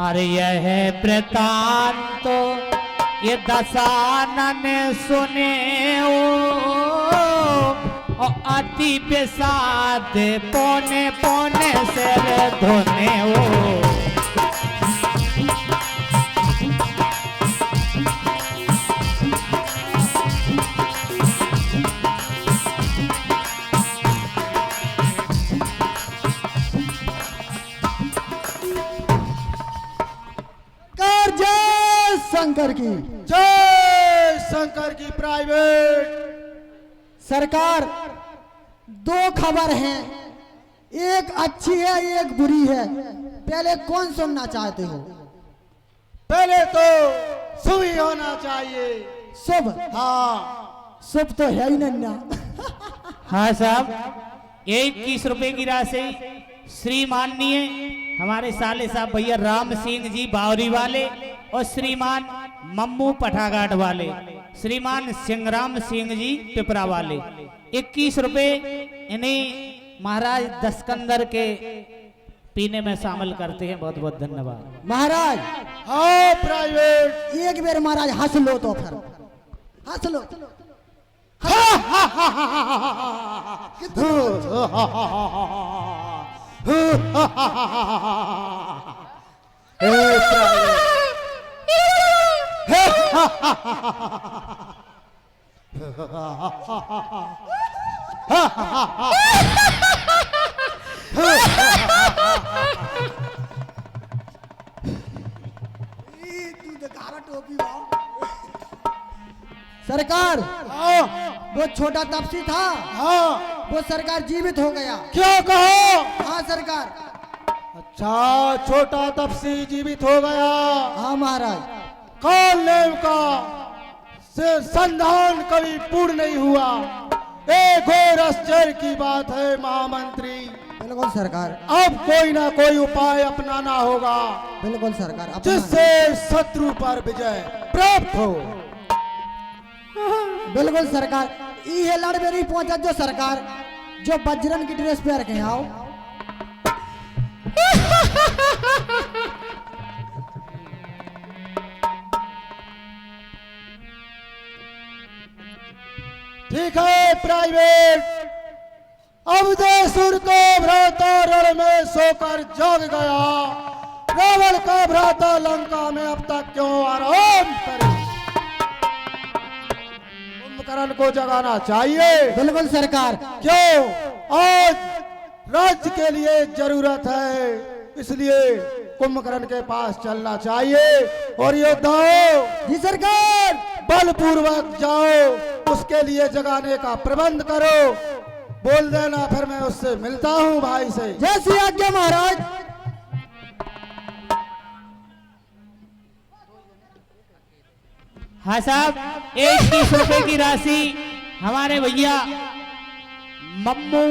अरे यह वृतांत तो ये दशानन सुने ओ अति विषाद पौने पौने सिर धोने ओ शंकर की जय शंकर की प्राइवेट सरकार। दो खबर हैं, एक अच्छी है एक बुरी है। पहले कौन सुनना चाहते हो? पहले तो शुभ ही होना चाहिए। शुभ? हाँ शुभ तो है ही नन्ना। हाँ साहब, 21 रुपए की राशि श्री माननीय हमारे साले साहब भैया राम सिंह जी बावरी वाले और श्रीमान मम्मू पठाघाट वाले, श्रीमान सिंहराम सिंह जी पिपरा वाले 21 रुपए इन्हें महाराज दस्कंदर के पीने में शामिल करते हैं। बहुत बहुत धन्यवाद महाराज। हाँ प्राइवेट। एक बार महाराज हंस लो तो फिर हंस लो। सरकार वो छोटा तपसी था, हाँ वो सरकार जीवित हो गया। क्यों कहो? हाँ सरकार। अच्छा छोटा तपसी जीवित हो गया। हाँ महाराज। कौन नेम का संधान कभी पूर्ण नहीं हुआ। एक घोर आश्चर्य की बात है महामंत्री। बिल्कुल सरकार। अब कोई ना कोई उपाय अपनाना होगा। बिल्कुल सरकार। जिससे शत्रु पर विजय प्राप्त हो। बिल्कुल सरकार। ये लड़ मेरी पहुंचा जो सरकार जो बजरंग की ड्रेस पहन के आओ। ठीक है प्राइवेट। अब देसुर को भ्राता रण में सोकर जाग गया। रावण का भ्राता लंका में अब तक क्यों आराम करे? कुंभकर्ण को जगाना चाहिए। बिल्कुल सरकार। क्यों? आज राज्य के लिए जरूरत है, इसलिए कुंभकर्ण के पास चलना चाहिए। और योद्धाओं जी सरकार। बलपूर्वक जाओ, उसके लिए जगाने का प्रबंध करो। बोल देना, फिर मैं उससे मिलता हूँ भाई से। जैसी आज्ञा महाराज। हाँ साहब, 21 रुपए की राशि हमारे भैया मम्मू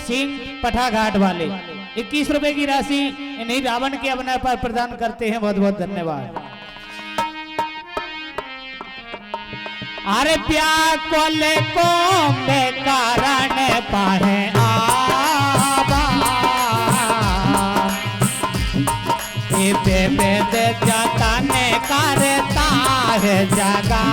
सिंह पठाघाट वाले 21 रुपए की राशि इन्हीं रावण के अवसर पर प्रदान करते हैं। बहुत बहुत धन्यवाद। अरे व्याकुल को कारण पाहे आबा वेद जतन करता है जगा।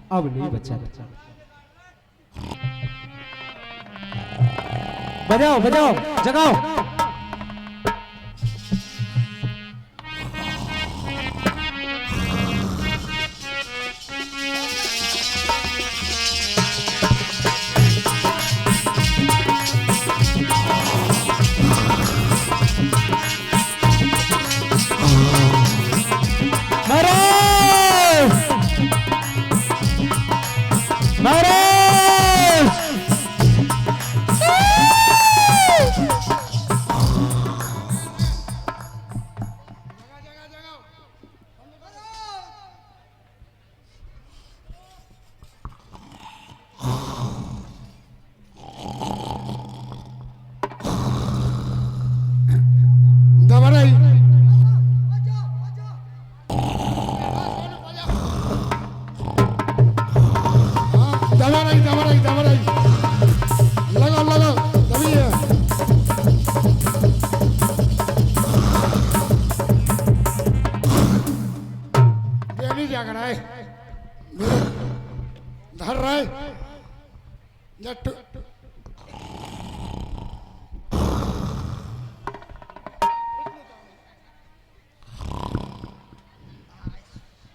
अब नहीं बचा। बजाओ बजाओ जगाओ। महाराज दबा रही लगाओ दबी है। ये नहीं जाग रहा है, धर रहा है जट।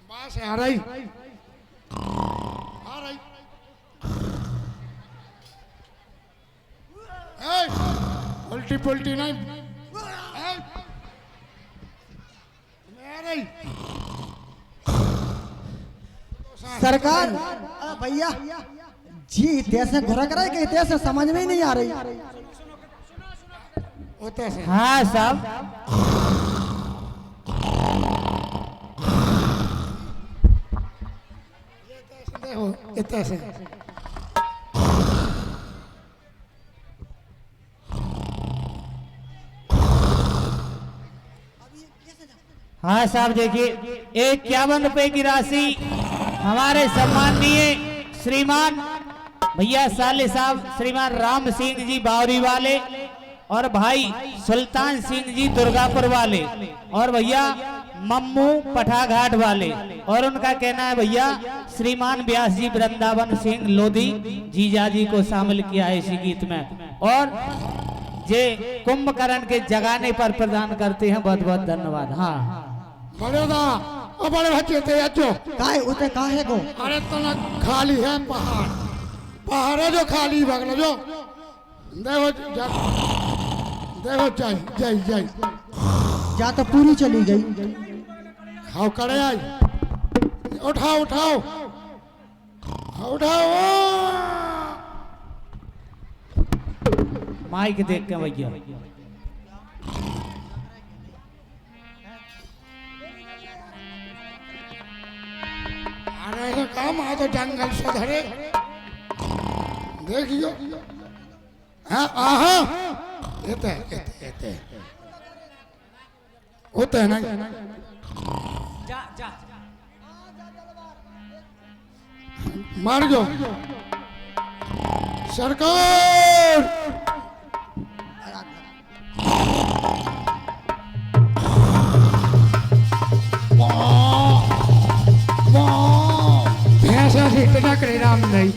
बास है, आ रही उल्टी नहीं सरकार भैया जी इतिहास घुरक रहे कि इतिहास समझ में ही नहीं आ रही। होते से हाँ साहब, देखो इतने से हाँ साहब देखिए 51 रुपए की राशि हमारे सम्माननीय श्रीमान भैया साले साहब श्रीमान राम सिंह जी बावरी वाले और भाई सुल्तान सिंह जी दुर्गापुर वाले और भैया मम्मू पठाघाट वाले, और उनका कहना है भैया श्रीमान व्यास जी वृंदावन सिंह लोधी जीजा जी को शामिल किया है इसी गीत में, और जे कुंभकर्ण के जगाने पर प्रदान करते हैं। बहुत बहुत धन्यवाद। हाँ बड़े दा ओ बड़े बच्चे थे अचो काहे उते काहे को अरे तना खाली है पहाड़ है जो खाली बगल जो देखो जय जा तो पूरी चली गई। हाँ करे आई उठाओ माइक देख के भैया अरे काम आ तो जंगल से धरे देखियो। हाँ आहा एते होते है ना मार जो सरकार भैंसा से इतना करे राम नहीं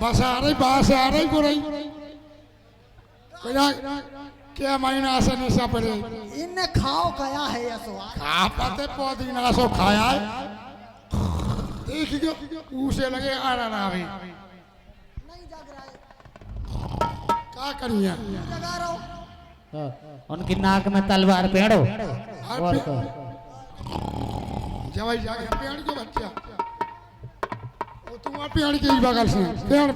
बस आ रही को रही क्या महीना से निशा पड़े इन्हें खाओ गया है ये स्वाद खा पाते पौधीना सो खाया है देखियो उसे लगे आ रहा अभी नहीं जग रहा है। क्या करिए जगा रहा हूँ। उनकी नाक में तलवार पेड़ो और तो जवाई जाके पेड़ के बच्चा वो तुम्हारे पेड़ के ही बगल से पेड़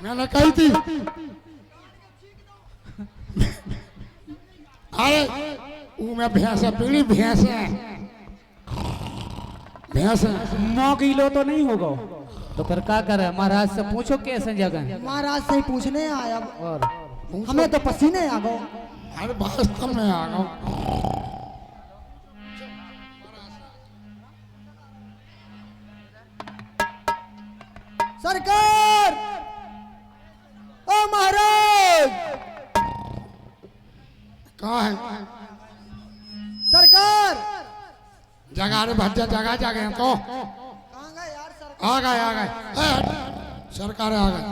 मैंने कही थी अरे वो मैं भैंसा पीली भैंस 9 किलो तो नहीं होगा तो फिर क्या करे? महाराज से पूछो कैसे जगह। महाराज से ही पूछने आया और हमें तो पसीने आ गए। अरे वास्तव में आ गया सरकार ओ महाराज कहाँ है सरकार जगह रे भज्जा जगह तो कहाँ गए यार सरकार? आ गए सरकार आ गए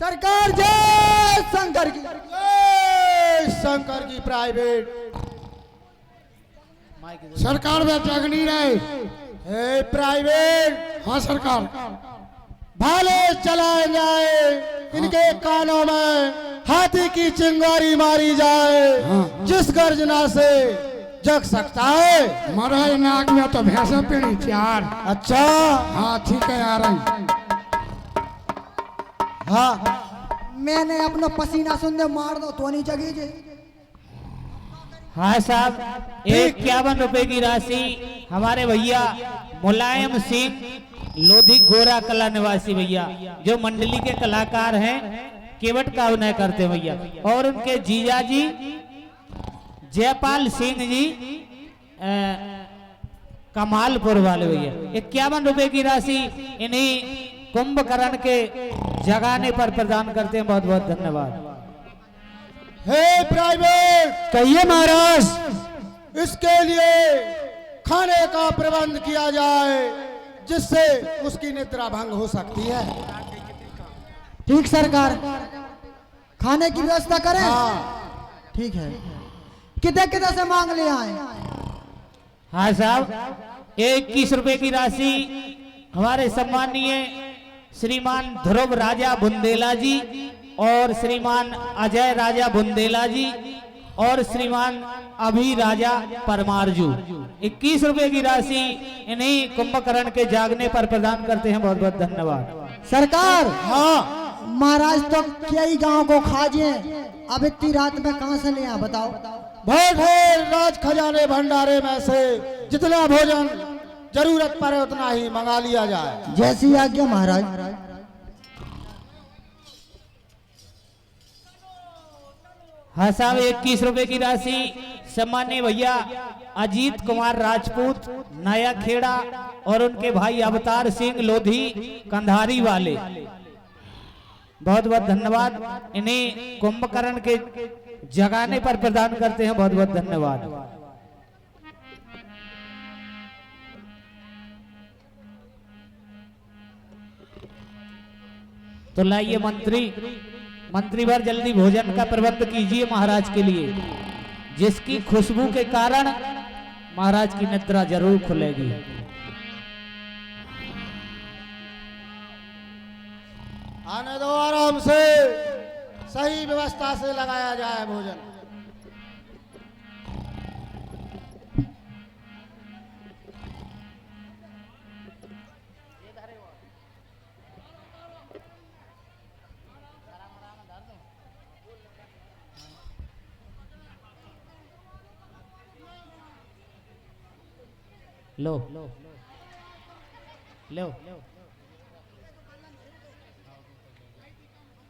सरकार जय शंकर की शंकर की प्राइवेट सरकार में जग नहीं रहे प्राइवेट। हाँ सरकार भाले चलाए जाए इनके कानों में हाथी की चिंगारी मारी जाए जिस गर्जना से जग सकता है। मरा नाक में तो भैंसा पीड़ी 4। अच्छा हाँ ठीक है आ रही। हाँ मैंने अपना पसीना सुनने मार दो तो नहीं जगी जे हाँ साहब, 51 रुपए की राशि हमारे भैया मुलायम सिंह लोधी गोरा कला निवासी भैया, जो मंडली के कलाकार हैं, केवट का अभिनय करते हैं भैया, और उनके जीजा जी जयपाल सिंह जी कमालपुर वाले भैया 51 रुपए की राशि इन्हीं कुंभकर्ण के जगाने पर प्रदान करते हैं। बहुत बहुत धन्यवाद। हे प्राइवेट, कहिए महाराज। इसके लिए खाने का प्रबंध किया जाए जिससे उसकी निद्रा भंग हो सकती है। ठीक सरकार, खाने की व्यवस्था करें। हाँ। ठीक है, कितने कितने से मांग ले आए? हाँ साहब, 21 रुपए की राशि हमारे सम्मानीय श्रीमान ध्रुव राजा बुंदेला जी और श्रीमान अजय राजा बुंदेला जी और श्रीमान अभी राजा परमारजू 21 रुपए की राशि इन्हीं कुंभकर्ण के जागने पर प्रदान करते हैं। बहुत बहुत धन्यवाद। सरकार, हाँ, महाराज तो कई गांव को खाजे, अब इतनी रात में कहां से ले आए बताओ? बहुत है राज खजाने भंडारे में से जितना भोजन जरूरत पड़े उतना ही मंगा लिया जाए। जैसी आज्ञा महाराज। हाँ साहब, 21 रुपए की राशि सम्मानीय भैया अजीत कुमार राजपूत नया खेड़ा और उनके भाई अवतार सिंह लोधी कंधारी वाले, बहुत बहुत धन्यवाद। इन्हें कुंभकर्ण के जगाने पर प्रदान करते हैं। बहुत बहुत धन्यवाद। तो लाइए मंत्री बार जल्दी भोजन का प्रबंध कीजिए महाराज के लिए, जिसकी खुशबू के कारण महाराज की निद्रा जरूर खुलेगी। आने दो, आराम से सही व्यवस्था से लगाया जाए भोजन। लो लो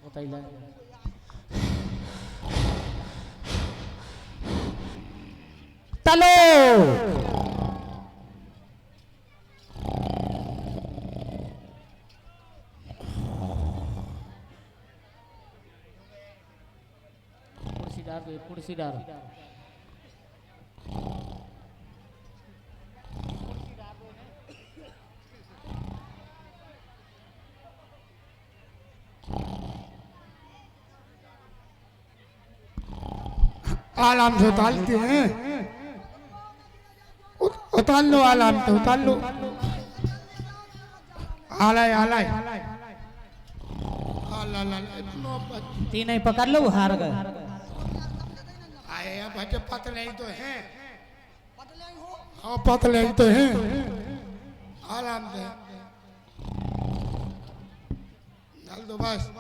बताइए। तलो कुर्सी डाल आराम से उतारते हैं, उतार लो, आराम से उतार लो। आलाय आलाय तीन ही पकड़ लो, हार गए। आए अब पतले ही तो हैं, हाँ पतले ही तो हैं। आराम से डाल दो बस।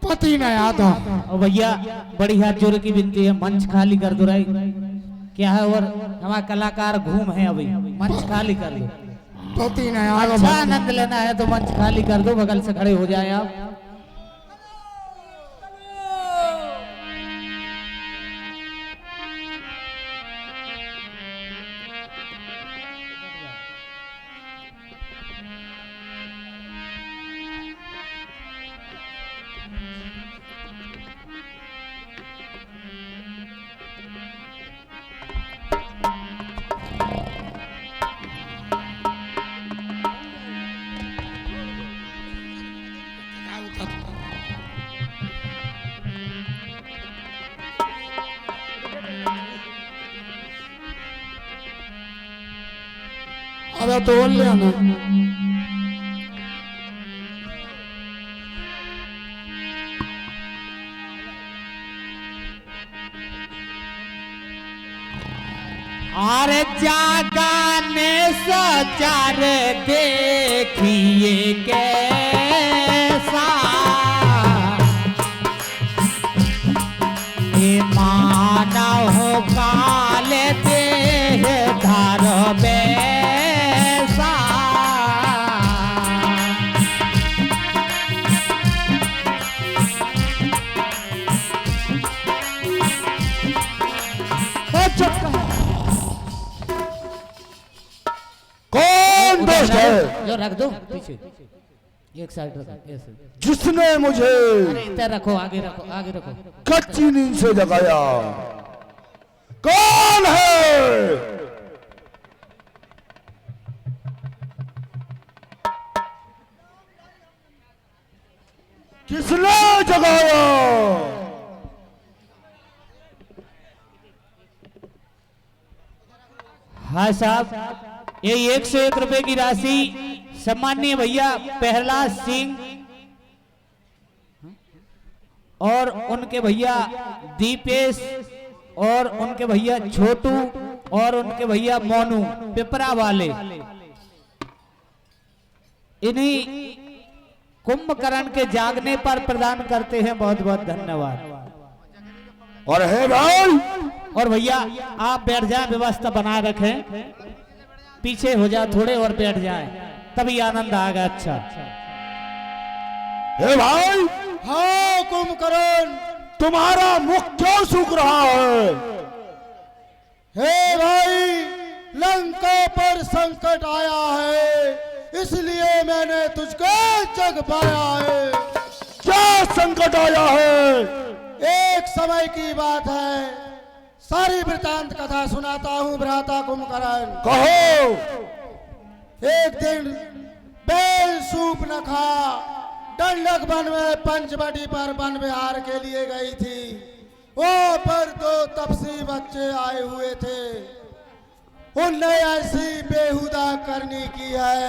पति नहीं आता। और भैया बड़ी हाथ जोड़ की विनती है, मंच खाली कर दो। राई क्या है, और हमारे कलाकार घूम है, अभी मंच खाली कर दो। पति नहीं आता। अच्छा आनंद लेना है तो मंच खाली कर दो, बगल से खड़े हो जाए आप। अबे तोल ले आना। अरे जागाने सचार देखिए कैसा ये मानव काल देह धार बैसा कौन दोस्त है जो रख दो पीछे एक साइड रखो ऐसे जिसने मुझे अरे इधर रखो आगे रखो कच्ची नींद से जगाया? कौन है? किसने जगाया? हाँ साहब, ये 101 रुपए की राशि सम्माननीय भैया प्रहलाद सिंह और उनके भैया दीपेश और उनके भैया छोटू और उनके भैया मोनू पिपरा वाले इन्हीं कुंभकर्ण के जागने पर प्रदान करते हैं। बहुत बहुत धन्यवाद। और है भाई और भैया आप बैठ जाए, व्यवस्था बना रखें, पीछे हो जा थोड़े और बैठ जाए, तभी आनंद आएगा। अच्छा हे भाई, हाँ कुंभकर्ण, तुम्हारा मुख क्यों सूख रहा है? हे भाई, लंका पर संकट आया है, इसलिए मैंने तुझको जग पाया है। क्या संकट आया है? एक समय की बात है, सारी वृतांत कथा सुनाता हूँ भ्राता कुंभकर्ण। कहो। एक दिन बैल सूप न खा दंडक वन में पंचवटी पर वन विहार के लिए गई थी। वो पर दो तपसी बच्चे आए हुए थे, उनने ऐसी बेहुदा करनी की है,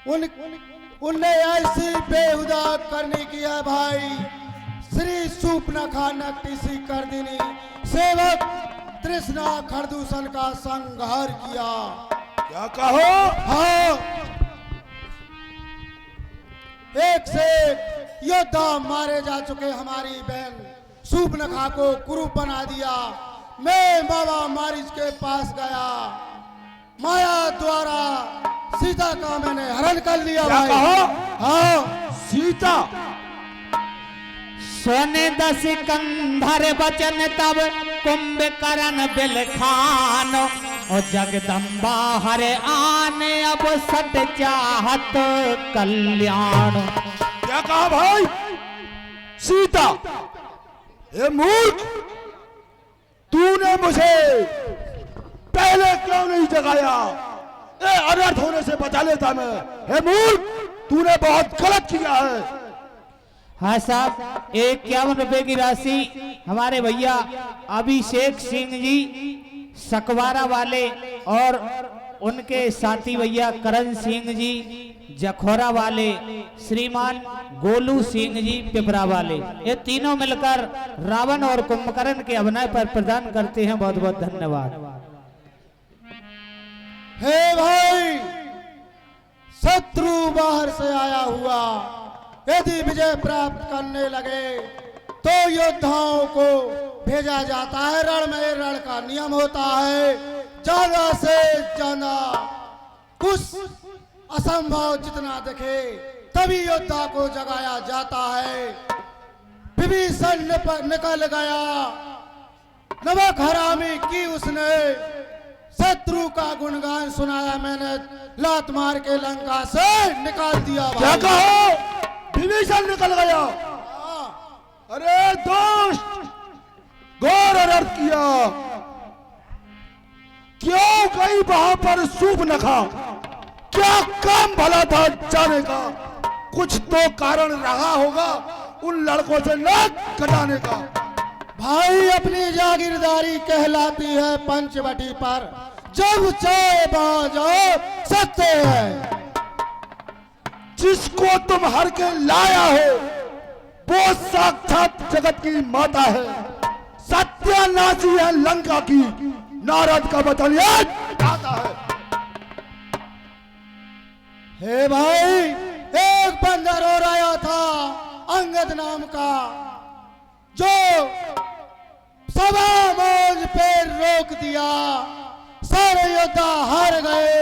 उनने ऐसी बेहुदा करनी की है भाई। श्री सूपनखा नक्टिसी कर दिनी सेवक तृष्णा खरदूषण का संहार किया। क्या कहो? हाँ, एक से एक योद्धा मारे जा चुके। हमारी बहन सूपनखा को कुरूप बना दिया। मैं बाबा मारिच के पास गया, माया द्वारा सीता का मैंने हरण कर लिया। क्या भाई कहो? हाँ, सीता सोने दस कंधर बचन तब कुंभकर्ण बिलखान और जगदम्बा हरे आने अब सट चाहत कल्याण। क्या कहा भाई? सीता, हे मूर्ख, तूने मुझे पहले क्यों नहीं जगाया? अनर्थ होने से बचा लेता मैं। हे मूर्ख, तूने बहुत गलत किया है। हाँ साहब, 51 रुपए की राशि हमारे भैया अभिषेक सिंह जी सकवारा वाले और उनके साथी भैया करण सिंह जी जखोरा वाले, श्रीमान गोलू सिंह जी पिपरा वाले, ये तीनों मिलकर रावण और कुंभकर्ण के अभिनय पर प्रदान करते हैं। बहुत बहुत धन्यवाद। हे भाई, शत्रु बाहर से आया हुआ यदि विजय प्राप्त करने लगे तो योद्धाओं को भेजा जाता है रण में। रण का नियम होता है, ज्यादा से ज्यादा कुछ असंभव जितना दिखे तभी योद्धा को जगाया जाता है। विभीषण निकल गया, नमक हरामी की उसने शत्रु का गुणगान सुनाया, मैंने लात मार के लंका से निकाल दिया। क्या कहो? विभीषण निकल गया? अरे दोस्त, घोर अनर्थ किया। क्यों गई वहां पर सूपनखा? क्या काम भला था जाने का? कुछ तो कारण रहा होगा उन लड़कों से नाक कटाने का। भाई, अपनी जागीरदारी कहलाती है पंचवटी पर जब चाहे वहां जाओ सकते हैं। जिसको तुम हर के लाया हो वो साक्षात जगत की माता है, सत्यानाशी है लंका की, नारद का वचन आता है। हे भाई, एक बंदर और आया था अंगद नाम का, जो सभा मौज पे रोक दिया। सारे योद्धा हार गए,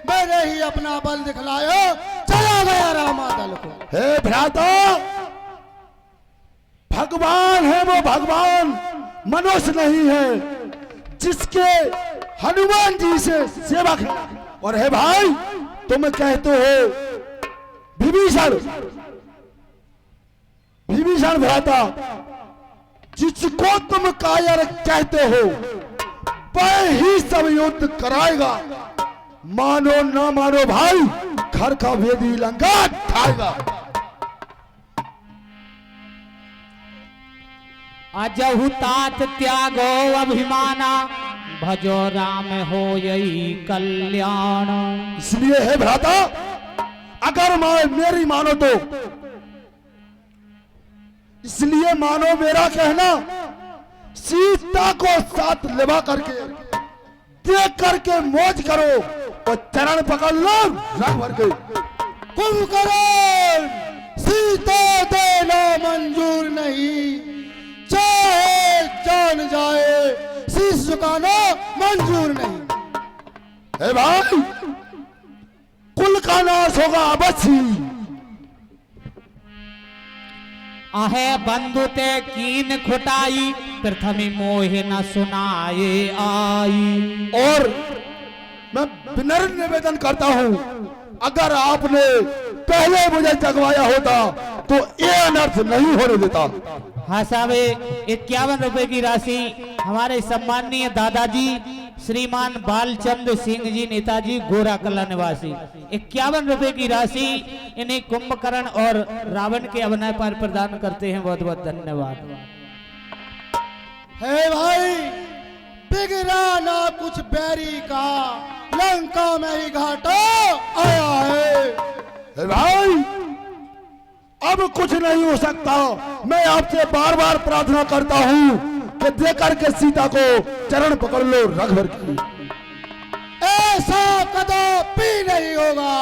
मैंने ही अपना बल दिखलाया, चला गया रामादल को। हे भ्राता, भगवान है वो भगवान, मनुष्य नहीं है, जिसके हनुमान जी से सेवक है। और हे भाई, तुम कहते हो विभीषण, विभीषण भ्राता, जिसको तुम कायर कहते हो वह ही सब युद्ध कराएगा। मानो ना मानो भाई, घर का वेदी लंका खाएगा। अजहु तात त्यागो अभिमाना, भजो राम हो यही कल्याण। इसलिए है भ्राता, अगर मेरी मानो तो, इसलिए मानो मेरा कहना, सीता को साथ लेवा करके देख करके मौज करो और चरण पकड़ लो रघुवर के। कुंभकर्ण, सीता देना मंजूर नहीं, चाहे जान जाए शीश झुकाना मंजूर नहीं। हे भाई, कुल का नाश होगा अवश्य। आहे बंधु ते कीन खुटाई, प्रथमी मोह न सुनाए आई। और मैं विनम्र निवेदन करता हूं, अगर आपने पहले मुझे जगवाया होता तो ये अनर्थ नहीं होने देता। हाँ साहब, 51 रुपए की राशि हमारे सम्माननीय दादाजी श्रीमान बालचंद्र सिंह जी नेताजी गोरा कला निवासी, 51 रुपए की राशि इन्हें कुंभकर्ण और रावण के अभिनय पर प्रदान करते हैं। बहुत बहुत धन्यवाद। हे भाई, बिगड़ा ना कुछ बैरी का, लंका में ही घाटा आया है। हे भाई, अब कुछ नहीं हो सकता। मैं आपसे बार बार प्रार्थना करता हूं कि देकर के सीता को चरण पकड़ लो रघुवर की। ऐसा कदापि नहीं होगा।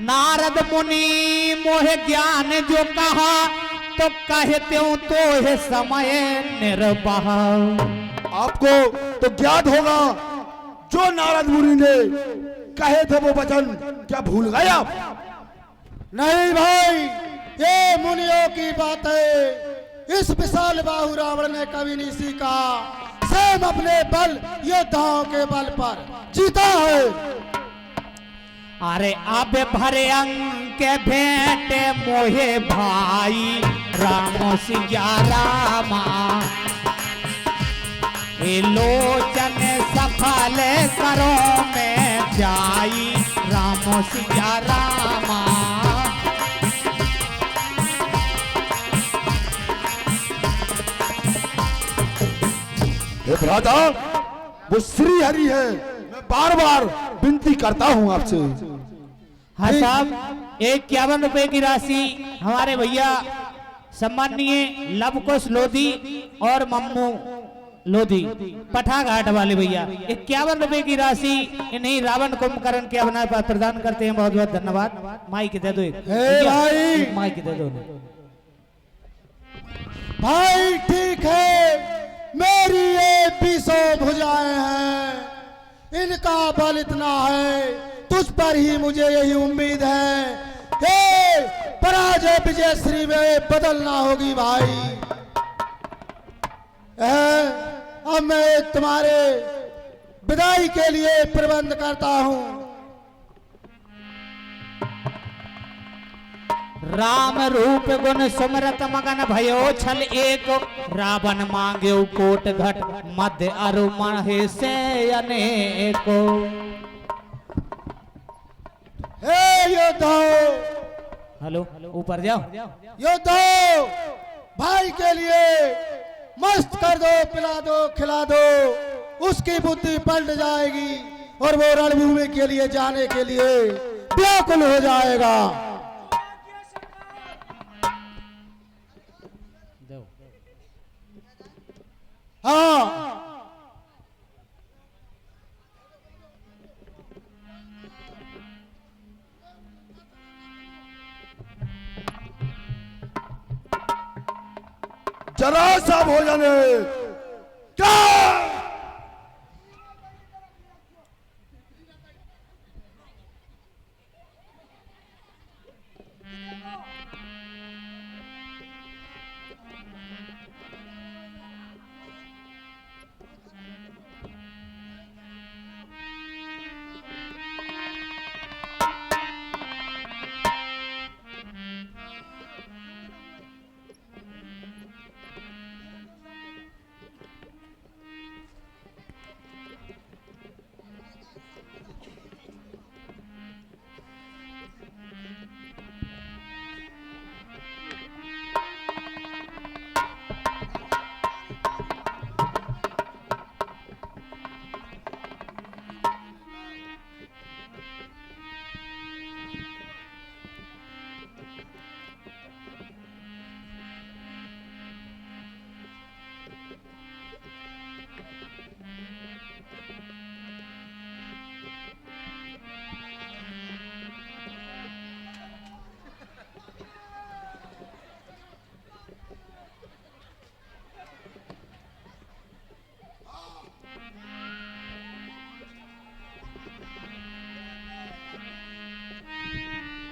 नारद मुनि मोह ज्ञान जो कहा, तो कहते हूं तो है समय निर्वाह। आपको तो ज्ञात होगा, जो नारद मुनि ने कहे थे वो वचन क्या भूल गए आप? नहीं भाई, ये मुनियों की बात है। इस विशाल बाहु रावण ने कभी नहीं सीखा, स्वयं अपने बल योद्धाओं के बल पर जीता है। अरे अब भरे अंक भेंटे मोहे भाई, राम सिया रामा। हे लोचन सफल करो में जाई, राम सिया रामा। हे भ्राता, वो श्री हरि है, मैं बार बार विनती करता हूं आपसे। हाँ साहब, 51 रुपए की राशि हमारे भैया सम्माननीय लवकुश लोधी और मम्मू लोधी पठाघाट वाले भैया, 51 रुपए की राशि इन्हीं रावण कुंभकर्ण के अभिनय पर प्रदान करते हैं। बहुत बहुत धन्यवाद। माइक दे दो एक। हे भाई, माइक दे दो भाई। ठीक है, मेरी ये 20 भुजाएं हैं, इनका बल इतना है, तुझ पर ही मुझे यही उम्मीद है। ये पराजय विजय श्री में बदलना होगी भाई। अब मैं तुम्हारे विदाई के लिए प्रबंध करता हूं। राम रूप गुण सुमरत मगन भयो छल एक, रावण मांग्यो कोट घट मध्य अरु महेशे अनेको। हे योद्धाओ, हेलो ऊपर जाओ। योद्धाओ, भाई के लिए मस्त कर दो, पिला दो, खिला दो, उसकी बुद्धि पलट जाएगी और वो रणभूमि के लिए जाने के लिए व्याकुल हो जाएगा। हाँ, जरा सा भोजन क्या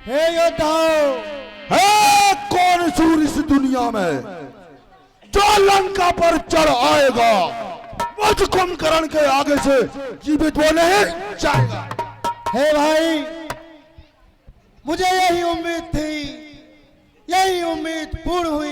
हे योद्धाओ, है कौन सूर इस दुनिया में जो लंका पर चढ़ आएगा मुझ कुंभकर्ण के आगे से जीवित वो नहीं जाएगा। हे भाई, मुझे यही उम्मीद थी, यही उम्मीद पूर्ण हुई